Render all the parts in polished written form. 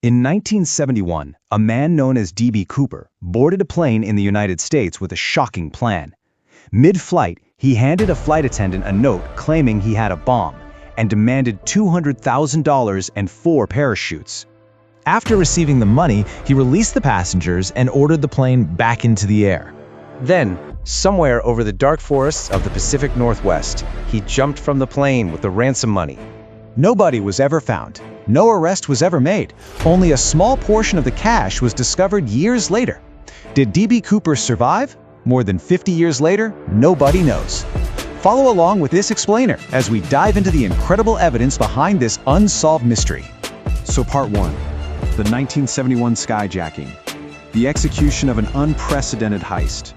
In 1971, a man known as DB Cooper boarded a plane in the United States with a shocking plan. Mid-flight, he handed a flight attendant a note claiming he had a bomb and demanded $200,000 and 4 parachutes. After receiving the money, he released the passengers and ordered the plane back into the air. Then, somewhere over the dark forests of the Pacific Northwest, he jumped from the plane with the ransom money. Nobody was ever found. No arrest was ever made. Only a small portion of the cash was discovered years later. Did DB Cooper survive? More than 50 years later, nobody knows. Follow along with this explainer as we dive into the incredible evidence behind this unsolved mystery. So part 1, the 1971 skyjacking, the execution of an unprecedented heist.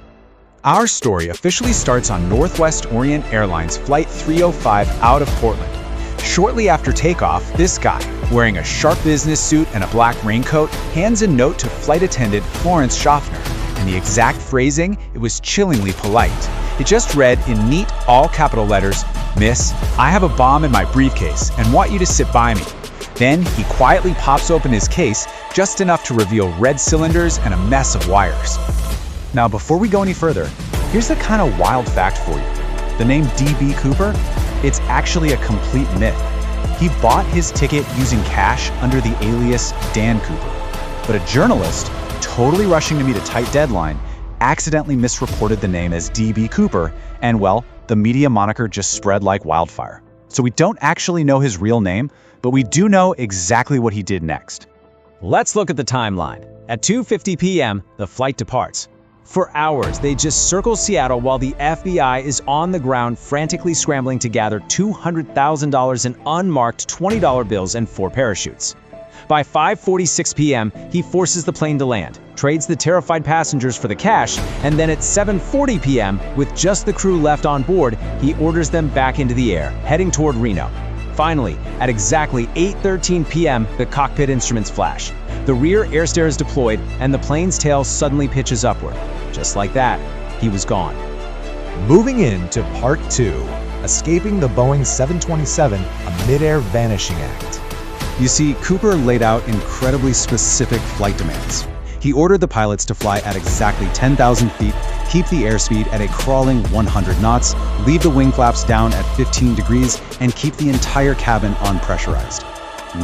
Our story officially starts on Northwest Orient Airlines Flight 305 out of Portland. Shortly after takeoff, this guy, wearing a sharp business suit and a black raincoat, hands a note to flight attendant Florence Schaffner. In the exact phrasing, it was chillingly polite. It just read in neat, all-capital letters, "Miss, I have a bomb in my briefcase and want you to sit by me." Then he quietly pops open his case, just enough to reveal red cylinders and a mess of wires. Now, before we go any further, here's the kind of wild fact for you. The name DB Cooper? It's actually a complete myth. He bought his ticket using cash under the alias Dan Cooper. But a journalist, totally rushing to meet a tight deadline, accidentally misreported the name as DB Cooper, and well, the media moniker just spread like wildfire. So we don't actually know his real name, but we do know exactly what he did next. Let's look at the timeline. At 2:50 p.m., the flight departs. For hours, they just circle Seattle while the FBI is on the ground frantically scrambling to gather $200,000 in unmarked $20 bills and 4 parachutes. By 5:46 p.m., he forces the plane to land, trades the terrified passengers for the cash, and then at 7:40 p.m., with just the crew left on board, he orders them back into the air, heading toward Reno. Finally, at exactly 8:13 p.m., the cockpit instruments flash. The rear air stair is deployed, and the plane's tail suddenly pitches upward. Just like that, he was gone. Moving into Part 2, Escaping the Boeing 727, a Mid-Air Vanishing Act. You see, Cooper laid out incredibly specific flight demands. He ordered the pilots to fly at exactly 10,000 feet, keep the airspeed at a crawling 100 knots, leave the wing flaps down at 15 degrees, and keep the entire cabin unpressurized.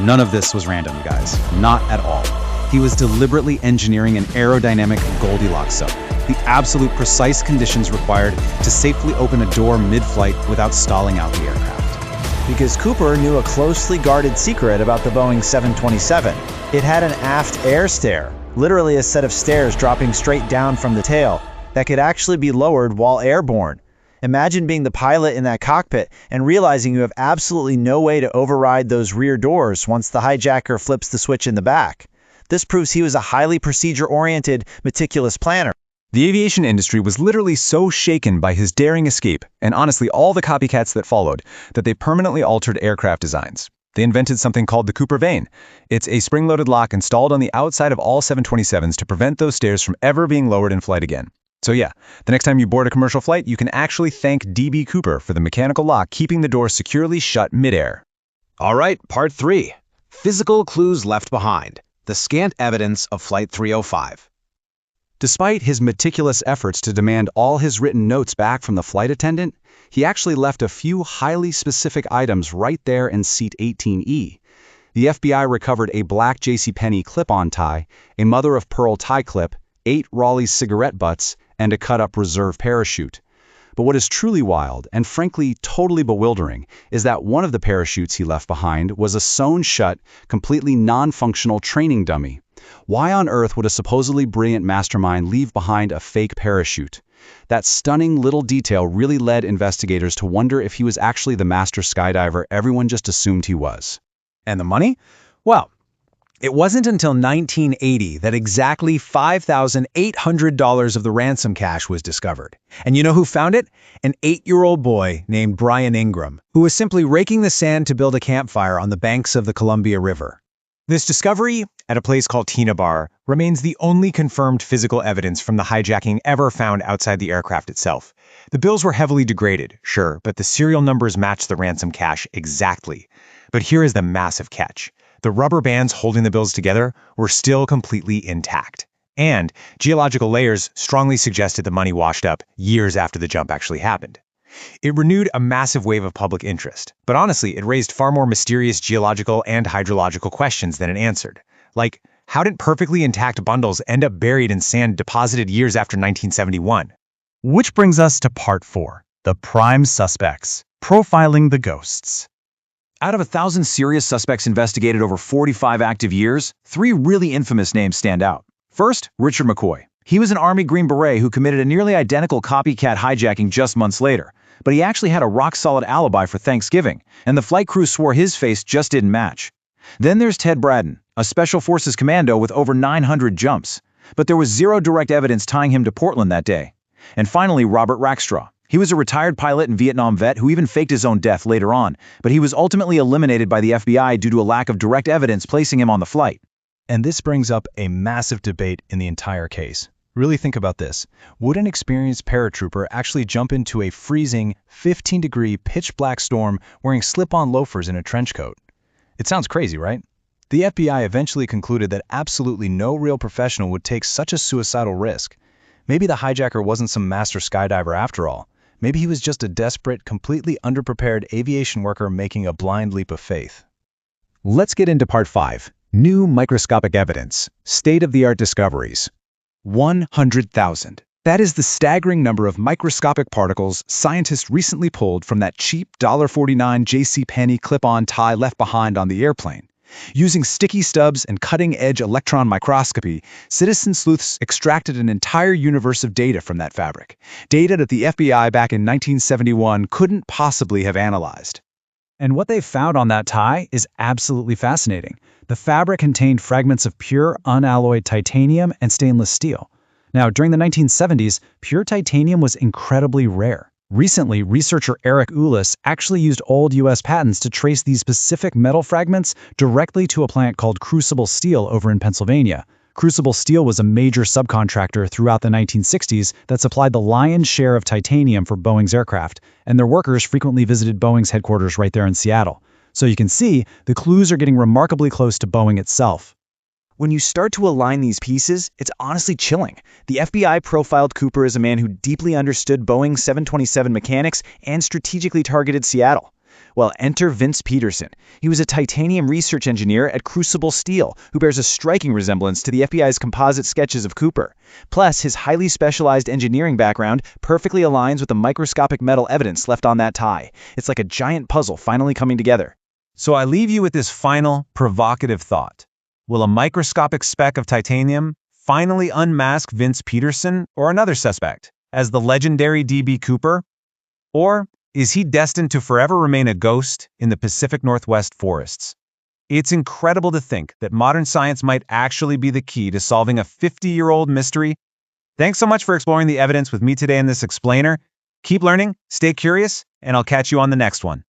None of this was random, guys. Not at all. He was deliberately engineering an aerodynamic Goldilocks zone, the absolute precise conditions required to safely open a door mid-flight without stalling out the aircraft. Because Cooper knew a closely guarded secret about the Boeing 727. It had an aft air stair, literally a set of stairs dropping straight down from the tail, that could actually be lowered while airborne. Imagine being the pilot in that cockpit and realizing you have absolutely no way to override those rear doors once the hijacker flips the switch in the back. This proves he was a highly procedure-oriented, meticulous planner. The aviation industry was literally so shaken by his daring escape, and honestly all the copycats that followed, that they permanently altered aircraft designs. They invented something called the Cooper vane. It's a spring-loaded lock installed on the outside of all 727s to prevent those stairs from ever being lowered in flight again. So yeah, the next time you board a commercial flight, you can actually thank DB Cooper for the mechanical lock keeping the door securely shut midair. All right, Part 3. Physical clues left behind. The scant evidence of Flight 305. Despite his meticulous efforts to demand all his written notes back from the flight attendant, he actually left a few highly specific items right there in seat 18E. The FBI recovered a black JCPenney clip-on tie, a mother-of-pearl tie clip, 8 Raleigh's cigarette butts, and a cut-up reserve parachute. But what is truly wild, and frankly totally bewildering, is that one of the parachutes he left behind was a sewn-shut, completely non-functional training dummy. Why on earth would a supposedly brilliant mastermind leave behind a fake parachute? That stunning little detail really led investigators to wonder if he was actually the master skydiver everyone just assumed he was. And the money? Well, it wasn't until 1980 that exactly $5,800 of the ransom cash was discovered. And you know who found it? An 8-year-old boy named Brian Ingram, who was simply raking the sand to build a campfire on the banks of the Columbia River. This discovery, at a place called Tina Bar, remains the only confirmed physical evidence from the hijacking ever found outside the aircraft itself. The bills were heavily degraded, sure, but the serial numbers match the ransom cash exactly. But here is the massive catch. The rubber bands holding the bills together were still completely intact. And geological layers strongly suggested the money washed up years after the jump actually happened. It renewed a massive wave of public interest, but honestly, it raised far more mysterious geological and hydrological questions than it answered. Like, how did perfectly intact bundles end up buried in sand deposited years after 1971? Which brings us to part 4, the prime suspects, profiling the ghosts. Out of 1,000 serious suspects investigated over 45 active years, 3 really infamous names stand out. First, Richard McCoy. He was an Army Green Beret who committed a nearly identical copycat hijacking just months later, but he actually had a rock-solid alibi for Thanksgiving, and the flight crew swore his face just didn't match. Then there's Ted Braden, a Special Forces commando with over 900 jumps, but there was zero direct evidence tying him to Portland that day. And finally, Robert Rackstraw. He was a retired pilot and Vietnam vet who even faked his own death later on, but he was ultimately eliminated by the FBI due to a lack of direct evidence placing him on the flight. And this brings up a massive debate in the entire case. Really think about this. Would an experienced paratrooper actually jump into a freezing 15-degree pitch-black storm wearing slip-on loafers and a trench coat? It sounds crazy, right? The FBI eventually concluded that absolutely no real professional would take such a suicidal risk. Maybe the hijacker wasn't some master skydiver after all. Maybe he was just a desperate, completely underprepared aviation worker making a blind leap of faith. Let's get into part 5. New microscopic evidence. State-of-the-art discoveries. 100,000. That is the staggering number of microscopic particles scientists recently pulled from that cheap $1.49 JCPenney clip-on tie left behind on the airplane. Using sticky stubs and cutting-edge electron microscopy, citizen sleuths extracted an entire universe of data from that fabric. Data that the FBI back in 1971 couldn't possibly have analyzed. And what they found on that tie is absolutely fascinating. The fabric contained fragments of pure, unalloyed titanium and stainless steel. Now, during the 1970s, pure titanium was incredibly rare. Recently, researcher Eric Ulis actually used old U.S. patents to trace these specific metal fragments directly to a plant called Crucible Steel over in Pennsylvania. Crucible Steel was a major subcontractor throughout the 1960s that supplied the lion's share of titanium for Boeing's aircraft, and their workers frequently visited Boeing's headquarters right there in Seattle. So you can see, the clues are getting remarkably close to Boeing itself. When you start to align these pieces, it's honestly chilling. The FBI profiled Cooper as a man who deeply understood Boeing 727 mechanics and strategically targeted Seattle. Well, enter Vince Peterson. He was a titanium research engineer at Crucible Steel, who bears a striking resemblance to the FBI's composite sketches of Cooper. Plus, his highly specialized engineering background perfectly aligns with the microscopic metal evidence left on that tie. It's like a giant puzzle finally coming together. So I leave you with this final, provocative thought. Will a microscopic speck of titanium finally unmask Vince Peterson or another suspect as the legendary DBCooper? Or is he destined to forever remain a ghost in the Pacific Northwest forests? It's incredible to think that modern science might actually be the key to solving a 50-year-old mystery. Thanks so much for exploring the evidence with me today in this explainer. Keep learning, stay curious, and I'll catch you on the next one.